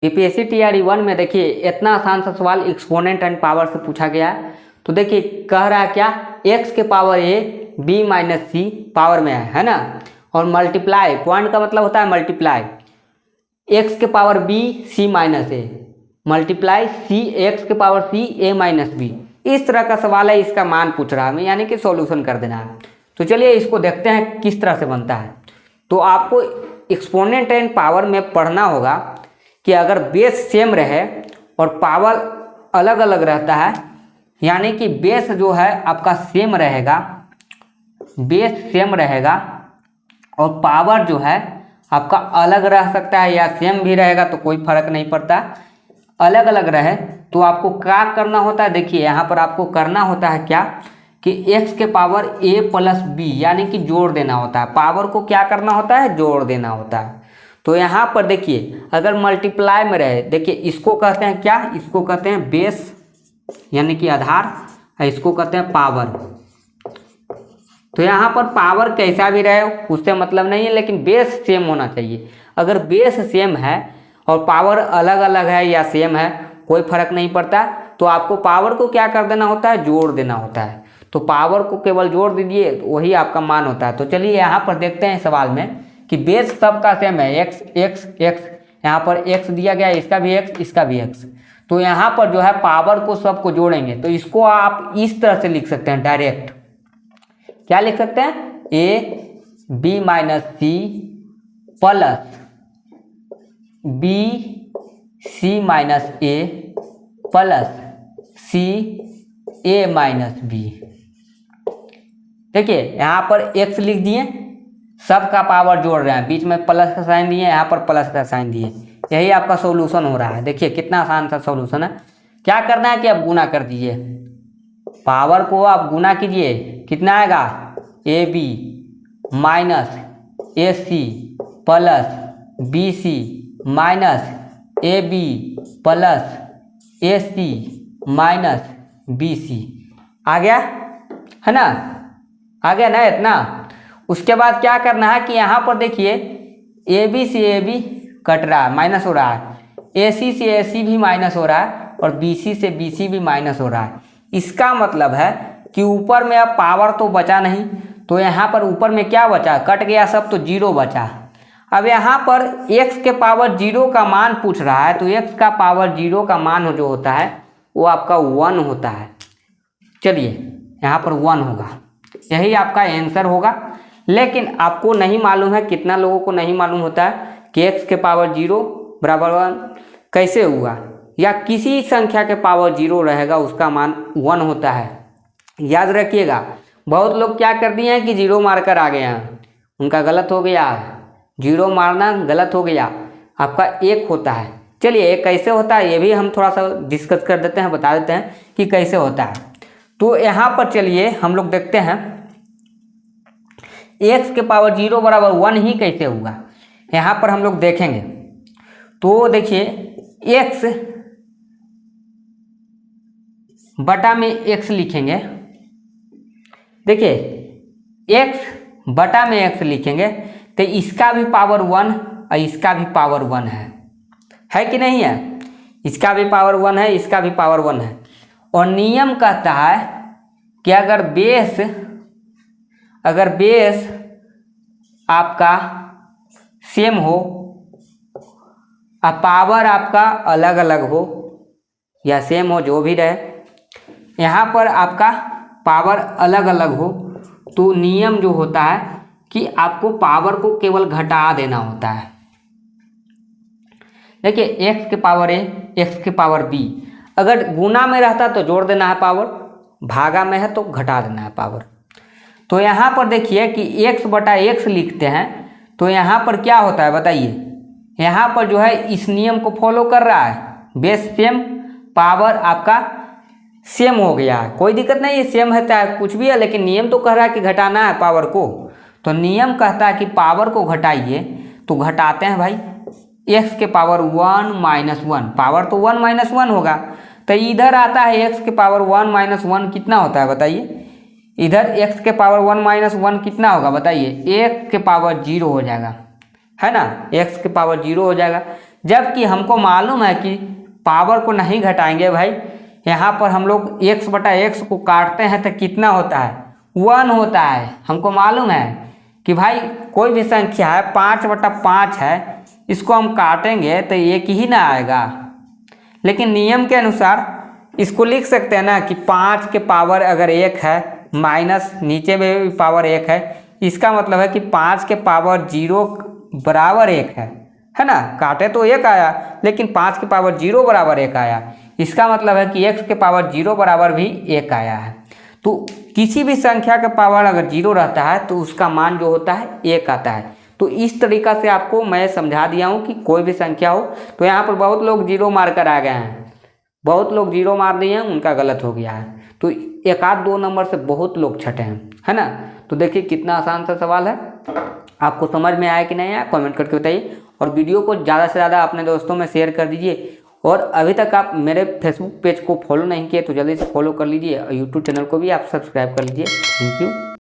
UPSC TRE 1 में देखिए इतना आसान सा सवाल एक्सपोनेंट एंड पावर से पूछा गया है। तो देखिए कह रहा है क्या, x के power a b minus C power में है ना, और मल्टीप्लाई, पॉइंट का मतलब होता है मल्टीप्लाई, x के power b c minus A multiply C x के power c a minus B. इस तरह का सवाल है, इसका मान पूछ रहा है हमें, यानी कि सॉल्यूशन कर देना है। तो चलिए इसको देखते हैं किस तरह से बनता है। तो आपको एक्सपोनेंट एंड पावर में पढ़ना होगा कि अगर बेस सेम रहे और पावर अलग अलग रहता है, यानी कि बेस जो है आपका सेम रहेगा, बेस सेम रहेगा और पावर जो है आपका अलग रह सकता है या सेम भी रहेगा तो कोई फर्क नहीं पड़ता, अलग अलग रहे तो आपको क्या करना होता है। देखिए यहाँ पर आपको करना होता है क्या कि x के पावर a प्लस बी यानी कि जोड़ देना होता है। पावर को क्या करना होता है, जोड़ देना होता है। तो यहाँ पर देखिए अगर मल्टीप्लाई में रहे, देखिए इसको कहते हैं क्या, इसको कहते हैं बेस यानी कि आधार, इसको कहते हैं पावर। तो यहाँ पर पावर कैसा भी रहे उससे मतलब नहीं है, लेकिन बेस सेम होना चाहिए। अगर बेस सेम है और पावर अलग अलग है या सेम है कोई फर्क नहीं पड़ता, तो आपको पावर को क्या कर देना होता है, जोड़ देना होता है। तो पावर को केवल जोड़ दीजिए तो वही आपका मान होता है। तो चलिए यहाँ पर देखते हैं सवाल में कि बेस सबका सेम है, एक्स एक्स एक्स, यहाँ पर एक्स दिया गया है, इसका भी एक्स इसका भी एक्स। तो यहाँ पर जो है पावर को सबको जोड़ेंगे तो इसको आप इस तरह से लिख सकते हैं डायरेक्ट। क्या लिख सकते हैं, A B minus C plus B C minus A plus C A minus B. देखिए यहाँ पर x लिख दिए, सबका पावर जोड़ रहे हैं, बीच में प्लस का साइन दिए, यहाँ पर प्लस का साइन दिए, यही आपका सॉल्यूशन हो रहा है। देखिए कितना आसान सा सॉल्यूशन है। क्या करना है कि आप गुना कर दीजिए, पावर को आप गुना कीजिए, कितना आएगा, a B minus a c plus B C minus a b plus a c minus b c. आ गया है ना, आ गया ना इतना। उसके बाद क्या करना है कि यहाँ पर देखिए ए बी से ए बी कट रहा है, माइनस हो रहा है, ए सी से ए सी भी माइनस हो रहा है और बी सी से बी सी भी माइनस हो रहा है। इसका मतलब है कि ऊपर में अब पावर तो बचा नहीं, तो यहाँ पर ऊपर में क्या बचा, कट गया सब, तो जीरो बचा। अब यहाँ पर x के पावर जीरो का मान पूछ रहा है, तो x का पावर जीरो का मान जो होता है वो आपका 1 होता है। चलिए यहाँ पर 1 होगा, यही आपका आंसर होगा। लेकिन आपको नहीं मालूम है, कितना लोगों को नहीं मालूम होता है कि x के पावर जीरो बराबर 1 कैसे हुआ, या किसी संख्या के पावर जीरो रहेगा उसका मान 1 होता है। याद रखिएगा, बहुत लोग क्या कर दिए हैं कि जीरो मारकर आ गए हैं, उनका गलत हो गया, जीरो मारना गलत हो गया, आपका 1 होता है। चलिए एक कैसे होता है ये भी हम थोड़ा सा डिस्कस कर देते हैं, बता देते हैं कि कैसे होता है। तो यहाँ पर चलिए हम लोग देखते हैं x के पावर जीरो बराबर 1 ही कैसे हुआ, यहाँ पर हम लोग देखेंगे। तो देखिए x बटा में x लिखेंगे, देखिए x बटा में x लिखेंगे तो इसका भी पावर 1 और इसका भी पावर 1 है कि नहीं है, इसका भी पावर 1 है, इसका भी पावर 1 है। और नियम कहता है कि अगर बेस आपका सेम हो और पावर आपका अलग अलग हो या सेम हो, जो भी रहे, यहाँ पर आपका पावर अलग अलग हो, तो नियम जो होता है कि आपको पावर को केवल घटा देना होता है। देखिए x के पावर a, x के पावर b, अगर गुना में रहता तो जोड़ देना है पावर, भागा में है तो घटा देना है पावर। तो यहाँ पर देखिए कि x बटा x लिखते हैं, तो यहाँ पर क्या होता है बताइए, यहाँ पर जो है इस नियम को फॉलो कर रहा है, बेस सेम पावर आपका सेम हो गया है, कोई दिक्कत नहीं है, सेम है चाहे कुछ भी है, लेकिन नियम तो कह रहा है कि घटाना है पावर को। तो नियम कहता है कि पावर को घटाइए, तो घटाते हैं भाई, x के पावर 1 माइनस 1, पावर तो 1 माइनस 1 होगा, तो इधर आता है x के पावर 1 माइनस 1 कितना होता है बताइए, इधर x के पावर 1 माइनस 1 कितना होगा बताइए, 1 के पावर 0 हो जाएगा, है ना, x के पावर 0 हो जाएगा। जबकि हमको मालूम है कि पावर को नहीं घटाएंगे भाई, यहाँ पर हम लोग x बटा x को काटते हैं तो कितना होता है, 1 होता है। हमको मालूम है कि भाई कोई भी संख्या है 5 बटा 5 है, इसको हम काटेंगे तो एक ही ना आएगा। लेकिन नियम के अनुसार इसको लिख सकते हैं ना कि 5 के पावर अगर 1 है माइनस नीचे में भी पावर 1 है, इसका मतलब है कि 5 के पावर 0 बराबर 1 है ना। काटे तो 1 आया, लेकिन 5 के पावर 0 बराबर 1 आया, इसका मतलब है कि x के पावर 0 बराबर भी 1 आया है। तो किसी भी संख्या का पावर अगर 0 रहता है तो उसका मान जो होता है 1 आता है। तो इस तरीका से आपको मैं समझा दिया हूँ कि कोई भी संख्या हो। तो यहाँ पर बहुत लोग 0 मार कर आ गए हैं, बहुत लोग 0 मार दिए हैं, उनका गलत हो गया है। तो 1 आध 2 नंबर से बहुत लोग छटे हैं, है ना। तो देखिए कितना आसान सा सवाल है, आपको समझ में आया कि नहीं आया कमेंट करके बताइए। और वीडियो को ज़्यादा से ज़्यादा अपने दोस्तों में शेयर कर दीजिए। और अभी तक आप मेरे फेसबुक पेज को फॉलो नहीं किए तो जल्दी से फॉलो कर लीजिए, और यूट्यूब चैनल को भी आप सब्सक्राइब कर लीजिए। Thank you.